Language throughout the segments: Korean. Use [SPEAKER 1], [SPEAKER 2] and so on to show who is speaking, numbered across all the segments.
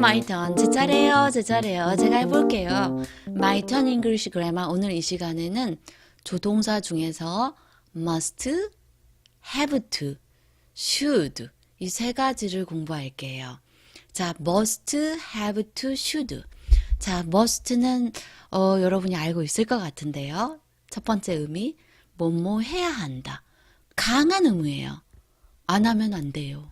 [SPEAKER 1] My turn. 제 차례요. 제가 해볼게요. My turn English grammar. 오늘 이 시간에는 조동사 중에서 must, have to, should 이 세 가지를 공부할게요. 자, must, have to, should. 자, must는 여러분이 알고 있을 것 같은데요. 첫 번째 의미, 뭐뭐 해야 한다. 강한 의무예요. 안 하면 안 돼요.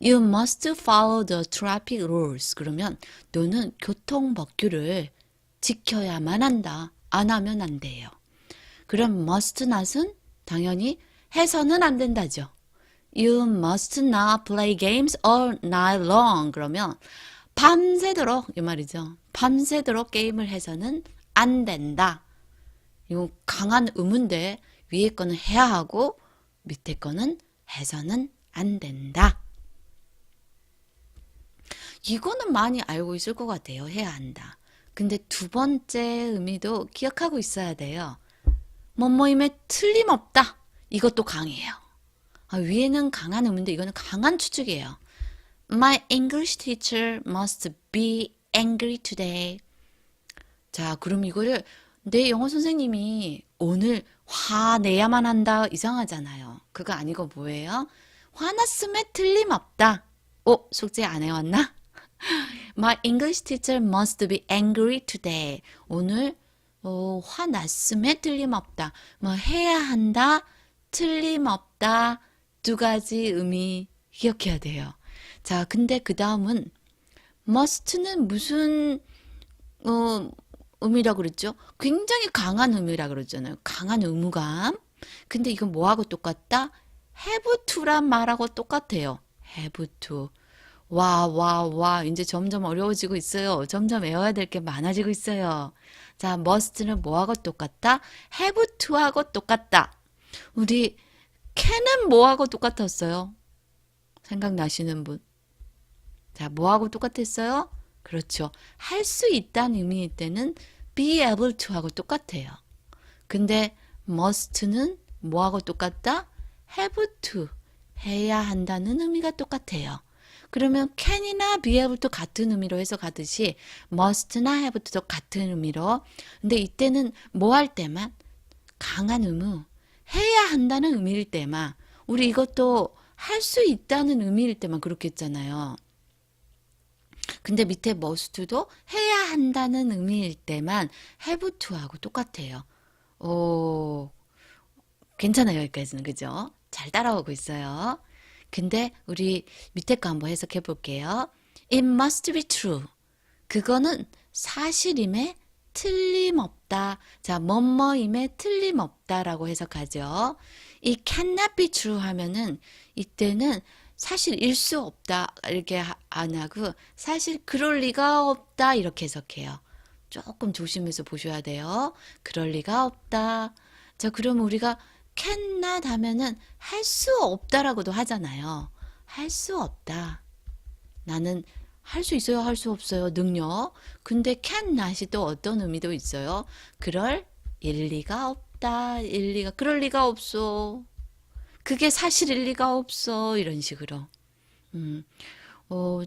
[SPEAKER 1] You must follow the traffic rules. 그러면 너는 교통법규를 지켜야만 한다. 안 하면 안 돼요. 그럼 must not은 당연히 해서는 안 된다죠. You must not play games all night long. 그러면 밤새도록 이 말이죠. 밤새도록 게임을 해서는 안 된다. 이거 강한 의무인데 위에 거는 해야 하고 밑에 거는 해서는 안 된다. 이거는 많이 알고 있을 것 같아요. 해야 한다. 근데 두 번째 의미도 기억하고 있어야 돼요. 뭐뭐임에 틀림없다. 이것도 강해요. 위에는 강한 의미인데 이거는 강한 추측이에요. My English teacher must be angry today. 자, 그럼 이거를 내 영어 선생님이 오늘 화내야만 한다. 이상하잖아요. 그거 아니고 뭐예요? 화났음에 틀림없다. 숙제 안 해왔나? My English teacher must be angry today. 오늘 화났음에 틀림없다. 뭐 해야 한다, 틀림없다. 두 가지 의미 기억해야 돼요. 자, 근데 그 다음은 must는 무슨 의미라고 그랬죠? 굉장히 강한 의미라고 그랬잖아요. 강한 의무감. 근데 이건 뭐하고 똑같다? have to란 말하고 똑같아요. have to. 와. 이제 점점 어려워지고 있어요. 점점 외워야 될 게 많아지고 있어요. 자, must는 뭐하고 똑같다? have to하고 똑같다. 우리 can은 뭐하고 똑같았어요? 생각나시는 분? 자, 뭐하고 똑같았어요? 그렇죠. 할 수 있다는 의미일 때는 be able to하고 똑같아요. 근데 must는 뭐하고 똑같다? have to. 해야 한다는 의미가 똑같아요. 그러면 can이나 be able to 같은 의미로 해석하듯이 must나 have to도 같은 의미로. 근데 이때는 뭐 할 때만? 강한 의무. 해야 한다는 의미일 때만. 우리 이것도 할 수 있다는 의미일 때만 그렇게 했잖아요. 근데 밑에 must도 해야 한다는 의미일 때만 have to하고 똑같아요. 괜찮아요. 여기까지는. 그죠? 잘 따라오고 있어요. 근데 우리 밑에 거 한번 해석해 볼게요. It must be true. 그거는 사실임에 틀림없다. 자, 뭐뭐임에 틀림없다라고 해석하죠. 이 cannot be true 하면은 이때는 사실일 수 없다 이렇게 안 하고 사실 그럴 리가 없다 이렇게 해석해요. 조금 조심해서 보셔야 돼요. 그럴 리가 없다. 자, 그럼 우리가 cannot 하면은 할 수 없다라고도 하잖아요. 할 수 없다. 나는 할 수 있어요, 할 수 없어요. 능력. 근데 cannot이 또 어떤 의미도 있어요. 그럴 일리가 없다. 그럴 리가 없어. 그게 사실일 리가 없어. 이런 식으로.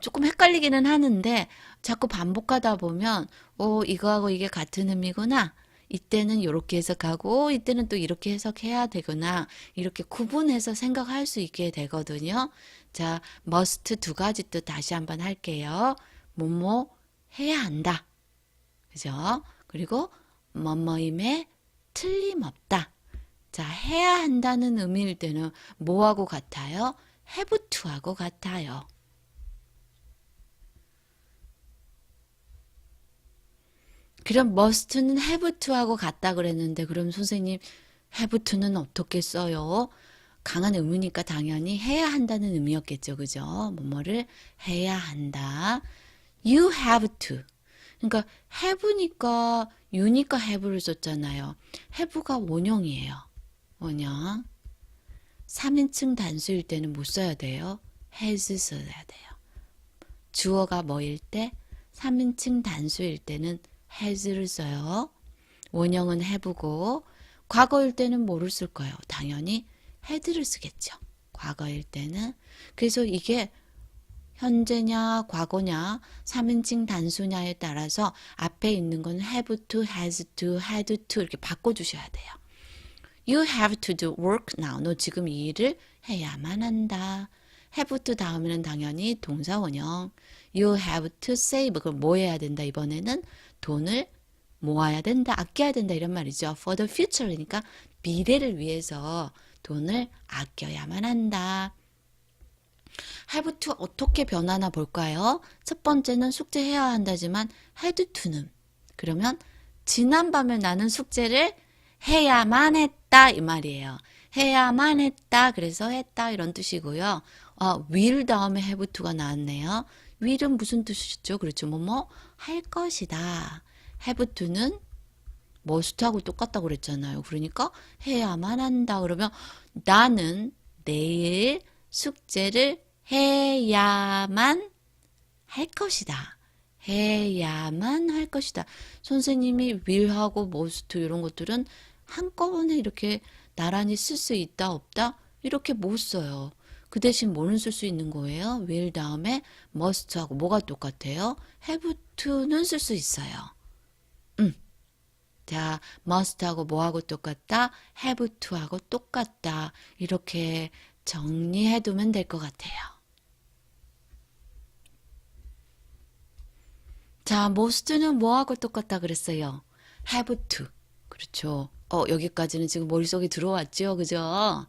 [SPEAKER 1] 조금 헷갈리기는 하는데 자꾸 반복하다 보면 이거하고 이게 같은 의미구나. 이때는 이렇게 해석하고 이때는 또 이렇게 해석해야 되구나. 이렇게 구분해서 생각할 수 있게 되거든요. 자, must 두 가지 뜻 다시 한번 할게요. 뭐뭐 해야 한다. 그죠? 그리고 뭐뭐임에 틀림없다. 자, 해야 한다는 의미일 때는 뭐하고 같아요? have to하고 같아요. 그럼 must는 have to하고 같다 그랬는데 그럼 선생님 have to는 어떻게 써요? 강한 의무니까 당연히 해야 한다는 의미였겠죠. 그죠? 뭐뭐를 해야 한다. You have to. 그러니까 have니까 you니까 have를 썼잖아요. have가 원형이에요. 원형. 3인칭 단수일 때는 뭐 써야 돼요? has 써야 돼요. 주어가 뭐일 때? 3인칭 단수일 때는 has를 써요. 원형은 have고 과거일 때는 뭐를 쓸 거예요? 당연히 had를 쓰겠죠. 과거일 때는. 그래서 이게 현재냐 과거냐 3인칭 단수냐에 따라서 앞에 있는 건 have to, has to, had to 이렇게 바꿔주셔야 돼요. You have to do work now. 너 지금 이 일을 해야만 한다. have to 다음에는 당연히 동사 원형. You have to save. 그럼 뭐 해야 된다? 이번에는 돈을 모아야 된다. 아껴야 된다. 이런 말이죠. For the future니까 미래를 위해서 돈을 아껴야만 한다. have to 어떻게 변하나 볼까요? 첫 번째는 숙제해야 한다지만 had to는 그러면 지난밤에 나는 숙제를 해야만 했다 이 말이에요. 해야만 했다. 그래서 했다 이런 뜻이고요. will 다음에 have to가 나왔네요. will은 무슨 뜻이죠? 그렇죠. 뭐뭐 할 것이다. have to는 must하고 똑같다고 그랬잖아요. 그러니까 해야만 한다. 그러면 나는 내일 숙제를 해야만 할 것이다. 해야만 할 것이다. 선생님이 will하고 must 이런 것들은 한꺼번에 이렇게 나란히 쓸 수 있다 없다 이렇게 못 써요. 그 대신 뭐는 쓸 수 있는 거예요? will 다음에 must하고 뭐가 똑같아요? have to는 쓸 수 있어요. 자, must하고 뭐하고 똑같다? have to하고 똑같다. 이렇게 정리해두면 될 것 같아요. 자, most는 뭐하고 똑같다 그랬어요? have to. 그렇죠. 여기까지는 지금 머릿속에 들어왔죠? 그죠?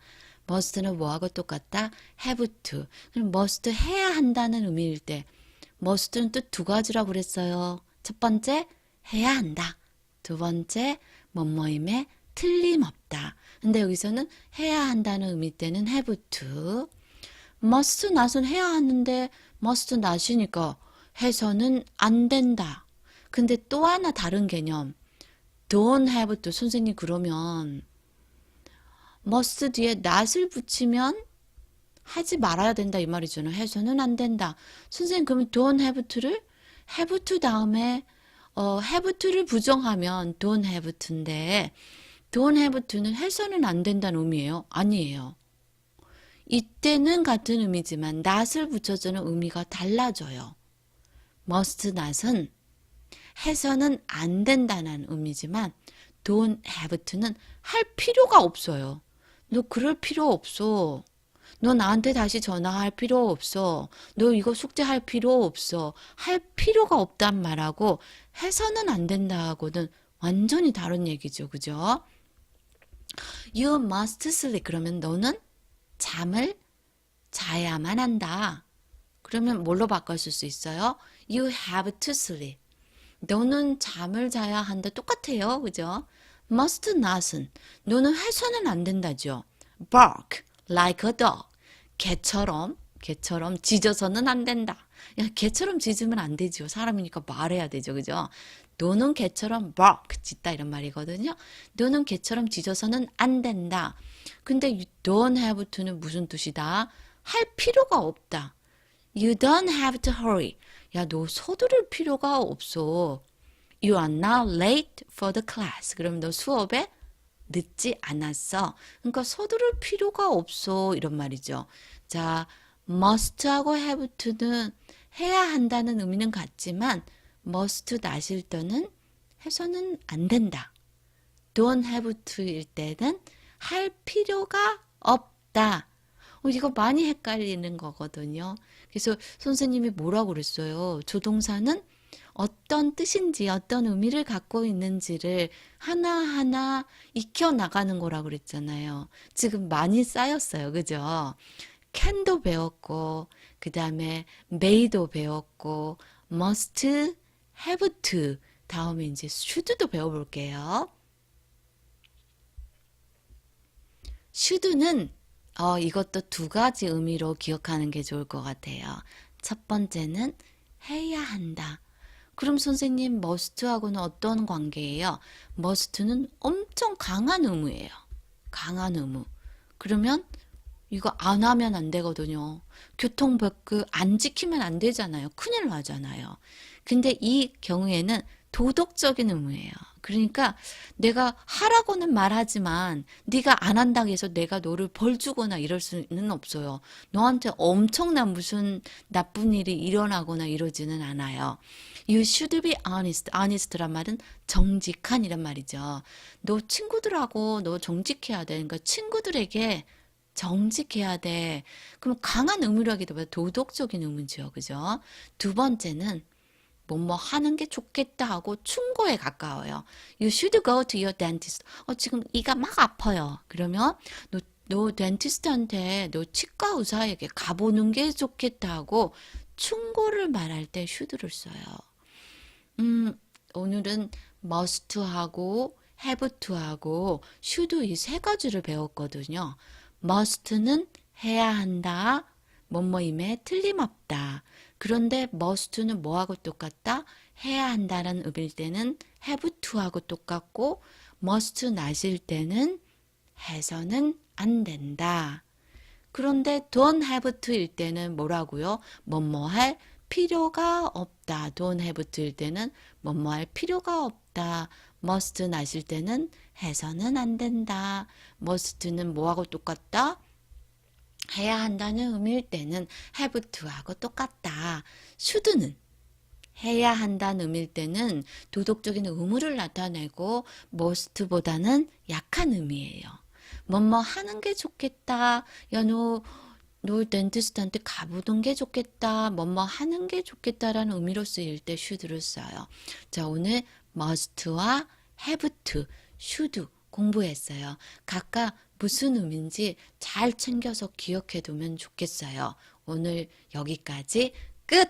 [SPEAKER 1] must는 뭐하고 똑같다? have to. 그럼 must 해야 한다는 의미일 때 must는 뜻 두 가지라고 그랬어요. 첫 번째, 해야 한다. 두 번째, 뭐뭐임에 틀림없다. 근데 여기서는 해야 한다는 의미 때는 have to. must not은 해야 하는데 must not이니까 해서는 안 된다. 근데 또 하나 다른 개념. don't have to. 선생님 그러면 must 뒤에 not을 붙이면 하지 말아야 된다 이 말이잖아요. 해서는 안 된다. 선생님 그러면 don't have to를 have to 다음에 have to를 부정하면 don't have to인데 don't have to는 해서는 안 된다는 의미예요? 아니에요. 이때는 같은 의미지만 not을 붙여주는 의미가 달라져요. must not은 해서는 안 된다는 의미지만 don't have to는 할 필요가 없어요. 너 그럴 필요 없어. 너 나한테 다시 전화할 필요 없어. 너 이거 숙제할 필요 없어. 할 필요가 없단 말하고 해서는 안 된다하고는 완전히 다른 얘기죠. 그죠? You must sleep. 그러면 너는 잠을 자야만 한다. 그러면 뭘로 바꿨을 수 있어요? You have to sleep. 너는 잠을 자야 한다. 똑같아요. 그죠? must not은 너는 해서는 안 된다죠. bark like a dog. 개처럼 짖어서는 안 된다. 야, 개처럼 짖으면 안 되죠. 사람이니까 말해야 되죠. 그죠? 너는 개처럼 bark 짖다 이런 말이거든요. 너는 개처럼 짖어서는 안 된다. 근데 you don't have to는 무슨 뜻이다? 할 필요가 없다. You don't have to hurry. 야, 너 서두를 필요가 없어. You are not late for the class. 그럼 너 수업에 늦지 않았어. 그러니까 서두를 필요가 없어. 이런 말이죠. 자, must하고 have to는 해야 한다는 의미는 같지만 must not일 때는 해서는 안 된다. don't have to일 때는 할 필요가 없다. 이거 많이 헷갈리는 거거든요. 그래서 선생님이 뭐라고 그랬어요? 조동사는 어떤 뜻인지 어떤 의미를 갖고 있는지를 하나하나 익혀나가는 거라고 그랬잖아요. 지금 많이 쌓였어요. 그죠? can도 배웠고 그 다음에 may도 배웠고 must, have to 다음에 이제 should도 배워볼게요. should는 이것도 두 가지 의미로 기억하는 게 좋을 것 같아요. 첫 번째는 해야 한다. 그럼 선생님 must하고는 어떤 관계예요? must는 엄청 강한 의무예요. 강한 의무. 그러면 이거 안 하면 안 되거든요. 교통법규 안 지키면 안 되잖아요. 큰일 나잖아요. 근데 이 경우에는 도덕적인 의무예요. 그러니까 내가 하라고는 말하지만 네가 안 한다고 해서 내가 너를 벌 주거나 이럴 수는 없어요. 너한테 엄청난 무슨 나쁜 일이 일어나거나 이러지는 않아요. You should be honest. honest란 말은 정직한이란 말이죠. 너 친구들하고 너 정직해야 돼. 그러니까 친구들에게 정직해야 돼. 그럼 강한 의무라기보다 도덕적인 의무죠. 그죠? 두 번째는 뭐뭐 하는 게 좋겠다 하고 충고에 가까워요. You should go to your dentist. 지금 이가 막 아파요. 그러면 너 덴티스트한테 너 치과 의사에게 가보는 게 좋겠다 하고 충고를 말할 때 should를 써요. 오늘은 must 하고 have to 하고 should 이 세 가지를 배웠거든요. must는 해야 한다. 뭐뭐임에 틀림없다. 그런데 must는 뭐하고 똑같다? 해야 한다는 의미일 때는 have to하고 똑같고 must 나실 때는 해서는 안 된다. 그런데 don't have to일 때는 뭐라고요? 뭐뭐 할 필요가 없다. don't have to일 때는 뭐뭐 할 필요가 없다. must 나실 때는 해서는 안 된다. must는 뭐하고 똑같다? 해야 한다는 의미일 때는 have to하고 똑같다. should는 해야 한다는 의미일 때는 도덕적인 의무를 나타내고 must보다는 약한 의미예요. 뭐뭐 하는 게 좋겠다. 야, 너 덴티스트한테 가보는 게 좋겠다. 뭐뭐 하는 게 좋겠다라는 의미로 쓰일 때 should를 써요. 자, 오늘 must와 have to, should 공부했어요. 각각 무슨 의미인지 잘 챙겨서 기억해 두면 좋겠어요. 오늘 여기까지 끝!